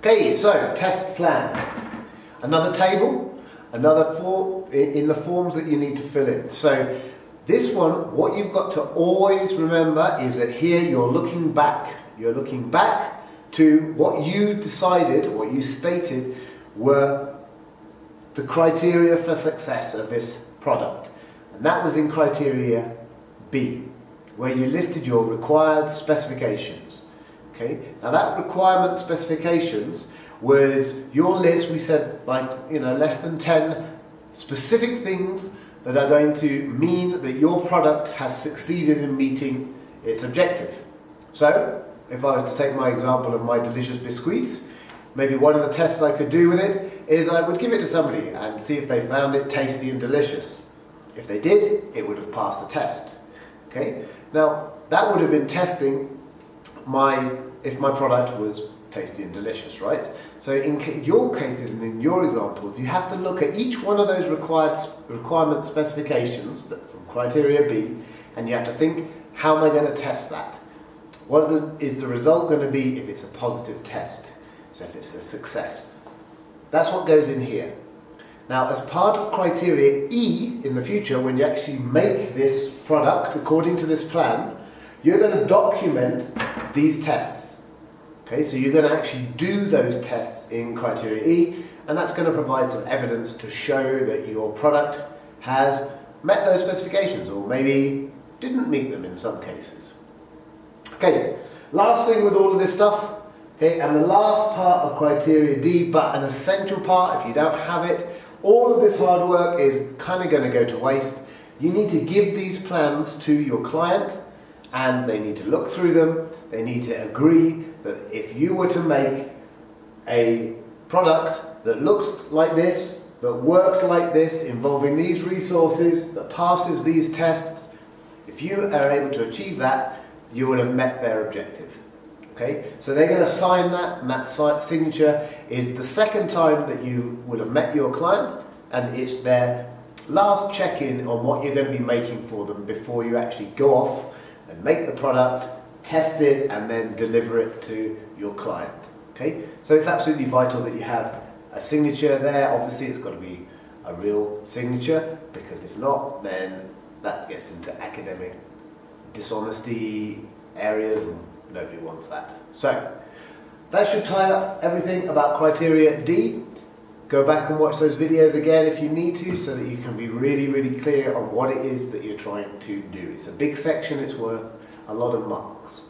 Okay, so test plan. Another table, another form in the forms that you need to fill in. So this one, what you've got to always remember is that here you're looking back. You're looking back to what you decided, what you stated were the criteria for success of this product. And that was in criteria B, where you listed your required specifications. Okay, now that requirement specifications was your list. We said, like, less than 10 specific things that are going to mean that your product has succeeded in meeting its objective. So if I was to take my example of my delicious biscuits, maybe one of the tests I could do with it is I would give it to somebody and see if they found it tasty and delicious. If they did, it would have passed the test. Okay, now that would have been testing if my product was tasty and delicious, right? So in your cases and in your examples, you have to look at each one of those requirement specifications from criteria B, and you have to think, how am I going to test that? What is the result going to be if it's a positive test? So if it's a success. That's what goes in here. Now, as part of criteria E in the future, when you actually make this product according to this plan, you're going to document these tests. Okay, so you're going to actually do those tests in criteria E, and that's going to provide some evidence to show that your product has met those specifications, or maybe didn't meet them in some cases. Okay, last thing with all of this stuff, okay, and the last part of criteria D, but an essential part. If you don't have it, all of this hard work is kind of going to go to waste. You need to give these plans to your client, and they need to look through them. They need to agree that if you were to make a product that looks like this, that worked like this, involving these resources, that passes these tests, if you are able to achieve that, you will have met their objective. Okay, so they're going to sign that, and that signature is the second time that you will have met your client, and it's their last check-in on what you're going to be making for them before you actually go off and make the product, test it, and then deliver it to your client. Okay, so it's absolutely vital that you have a signature there. Obviously it's got to be a real signature, because if not, then that gets into academic dishonesty areas, and nobody wants that. So that should tie up everything about criteria D. Go back and watch those videos again if you need to, so that you can be really, really clear on what it is that you're trying to do. It's a big section, it's worth a lot of marks.